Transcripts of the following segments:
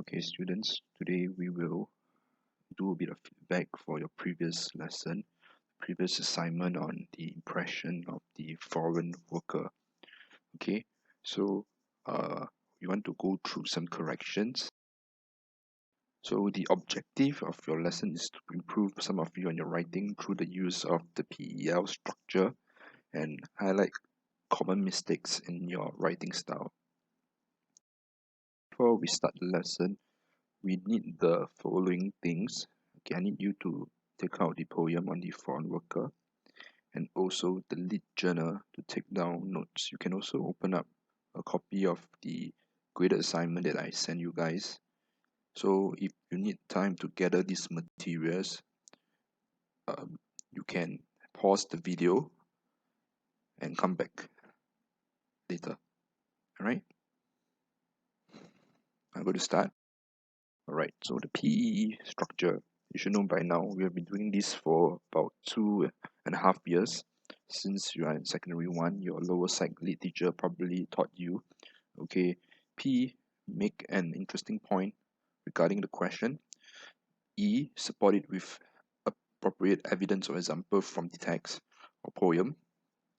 Okay, students, today we will do a bit of feedback for your previous lesson, previous assignment on the impression of the foreign worker. Okay, so we want to go through some corrections. So the objective of your lesson is to improve some of you on your writing through the use of the PEL structure and highlight common mistakes in your writing style. Before we start the lesson, we need the following things. Okay, I need you to take out the poem on the foreign worker and also the lead journal to take down notes. You can also open up a copy of the graded assignment that I sent you guys. So if you need time to gather these materials, you can pause the video and come back later. All right, I'm going to start. Alright, so the PE structure, you should know by now, we have been doing this for about 2.5 years. Since you are in secondary 1, your lower psych lead teacher probably taught you. Okay, P, make an interesting point regarding the question. E, support it with appropriate evidence or example from the text or poem.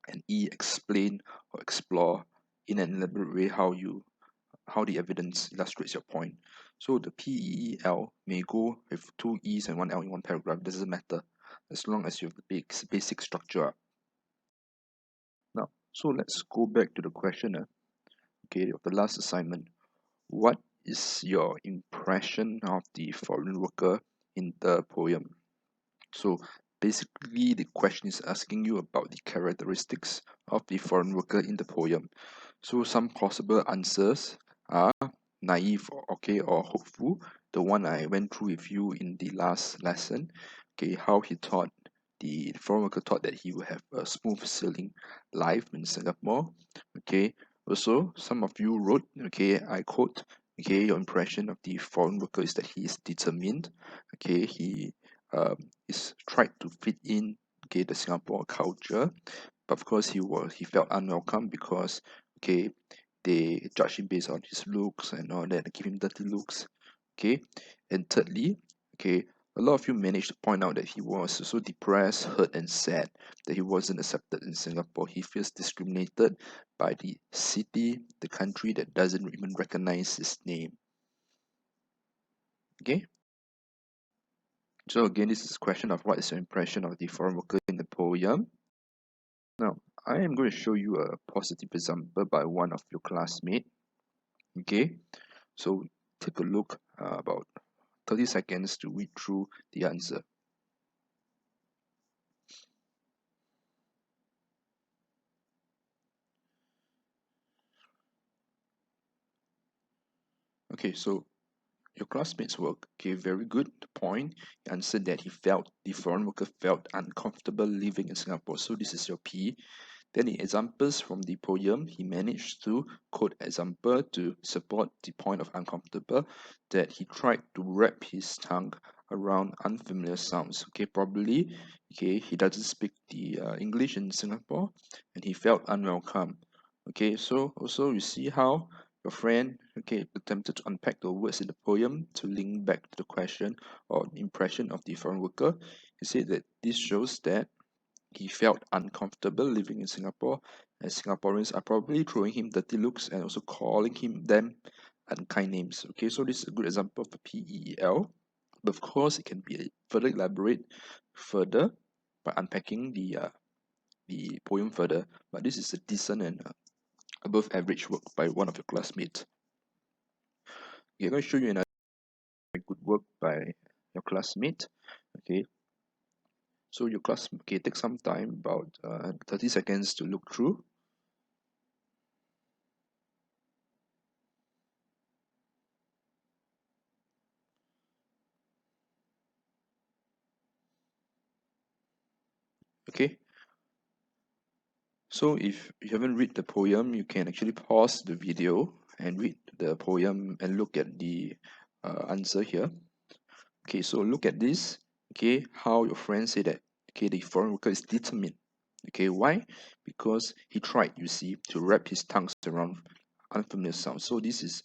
And E, explain or explore in an elaborate way how the evidence illustrates your point. So the PEL may go with 2 E's and 1 L in one paragraph, it doesn't matter, as long as you have the basic structure. Now, so let's go back to the question okay, of the last assignment. What is your impression of the foreign worker in the poem? So basically the question is asking you about the characteristics of the foreign worker in the poem. So some possible answers are naive, okay, or hopeful. The one I went through with you in the last lesson, okay, how he thought the foreign worker thought that he would have a smooth sailing life in Singapore. Okay, also some of you wrote, okay, I quote, okay, your impression of the foreign worker is that he is determined. Okay, he is tried to fit in, okay, the Singapore culture, but of course he felt unwelcome because, okay, they judge him based on his looks and all that, give him dirty looks. Okay, and thirdly, okay, a lot of you managed to point out that he was so depressed, hurt, and sad that he wasn't accepted in Singapore. He feels discriminated by the city, the country that doesn't even recognize his name. Okay, so again, this is a question of what is your impression of the foreign worker in the poem. Now, I am going to show you a positive example by one of your classmates. Okay, so take a look, about 30 seconds to read through the answer. Okay, so your classmate's work, okay, very good point. He answered that the foreign worker felt uncomfortable living in Singapore. So this is your P. Then in examples from the poem, he managed to quote example to support the point of uncomfortable, that he tried to wrap his tongue around unfamiliar sounds. Okay, probably, okay, he doesn't speak the English in Singapore and he felt unwelcome. Okay, so also you see how your friend, okay, attempted to unpack the words in the poem to link back to the question or impression of the foreign worker. He said that this shows that he felt uncomfortable living in Singapore, as Singaporeans are probably throwing him dirty looks and also calling them unkind names. Okay, so this is a good example of a PEL. But of course, it can be further elaborate further by unpacking the poem further. But this is a decent and above average work by one of your classmates. Okay, I'm going to show you another good work by your classmate. Okay, so your class, okay, take some time, about 30 seconds to look through. Okay, so if you haven't read the poem, you can actually pause the video and read the poem and look at the answer here. Okay, so look at this. Okay, how your friend say that, okay, the foreign worker is determined. Okay, why? Because he tried, you see, to wrap his tongues around unfamiliar sounds. So this is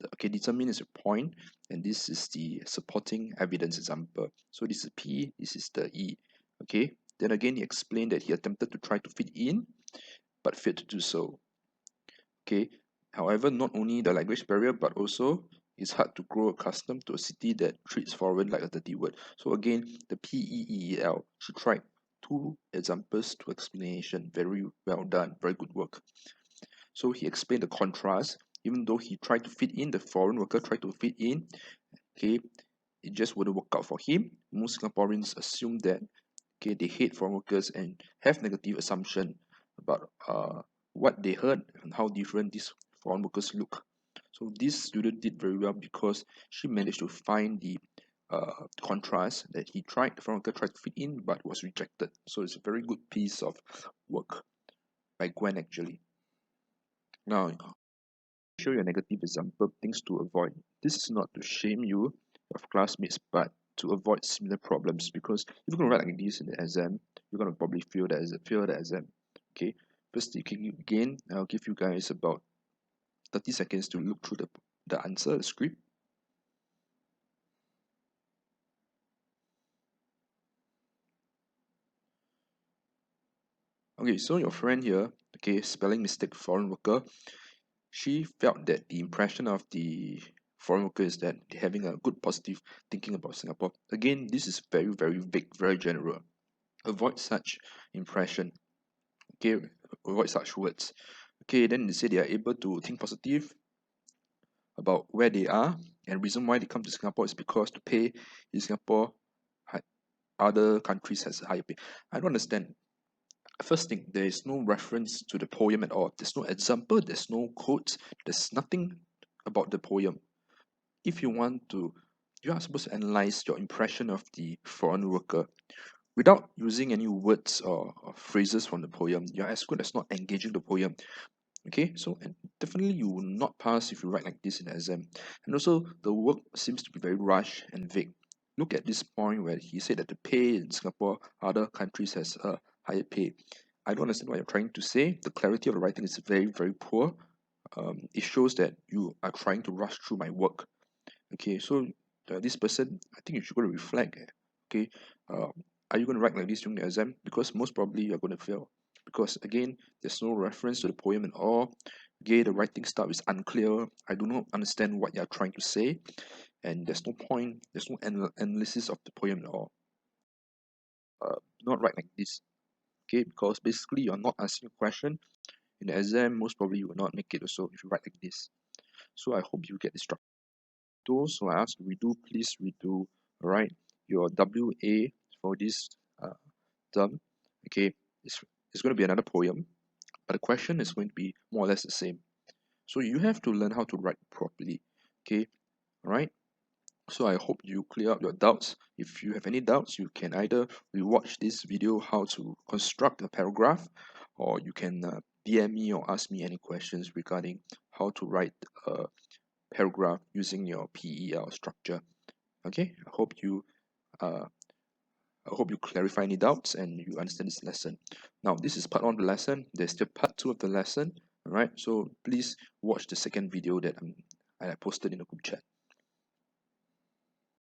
Okay, determine is a point, and this is the supporting evidence example. So this is P, this is the E. Okay, then again he explained that he attempted to try to fit in but failed to do so. Okay, however, not only the language barrier but also it's hard to grow accustomed to a city that treats foreign like a dirty word. So again, the PEEL should try two examples to explanation. Very well done, very good work. So he explained the contrast. Even though he tried to fit in, the foreign worker tried to fit in, okay, it just wouldn't work out for him. Most Singaporeans assume that, okay, they hate foreign workers and have negative assumption about what they heard and how different these foreign workers look. So this student did very well because she managed to find the contrast that he tried, the foreign worker tried to fit in but was rejected. So it's a very good piece of work by Gwen actually. Now, show you a negative example, things to avoid. This is not to shame you of classmates, but to avoid similar problems, because if you're going to write like this in the exam, you're going to probably fail the exam. Okay, first, again, I'll give you guys about 30 seconds to look through the answer, the script. Okay, so your friend here, okay, spelling mistake, foreign worker, she felt that the impression of the foreign worker is that they're having a good positive thinking about Singapore. Again, this is very, very vague, very general. Avoid such impression. Okay, avoid such words. Okay, then they say they are able to think positive about where they are, and reason why they come to Singapore is because the pay in Singapore, other countries has a higher pay. I don't understand. First thing, there is no reference to the poem at all. There's no example, there's no quotes, there's nothing about the poem. If you want to, you are supposed to analyze your impression of the foreign worker without using any words or phrases from the poem. You're as good as not engaging the poem. Okay, so and definitely you will not pass if you write like this in the exam. And also, the work seems to be very rushed and vague. Look at this point where he said that the pay in Singapore, other countries has a higher pay. I don't understand what you're trying to say. The clarity of the writing is very, very poor. It shows that you are trying to rush through my work. Okay, so this person, I think you should go to reflect. Okay, uh, are you going to write like this during the exam? Because most probably you're going to fail. Because again, there's no reference to the poem at all. Okay, the writing style is unclear. I do not understand what you're trying to say, and there's no point. There's no analysis of the poem at all. Do not write like this. Okay, because basically you're not asking a question in the exam. Most probably you will not make it. Also, if you write like this. So I hope you get this structure. Those who ask redo, please redo. All right, your WA for this term, okay, it's going to be another poem, but the question is going to be more or less the same. So you have to learn how to write properly. Okay, all right. So I hope you clear up your doubts. If you have any doubts, you can either rewatch this video how to construct a paragraph, or you can DM me or ask me any questions regarding how to write a paragraph using your PEL structure. Okay, uh, I hope you clarify any doubts and you understand this lesson. Now, this is part one of the lesson. There's still part two of the lesson. All right, so please watch the second video that I posted in the group chat.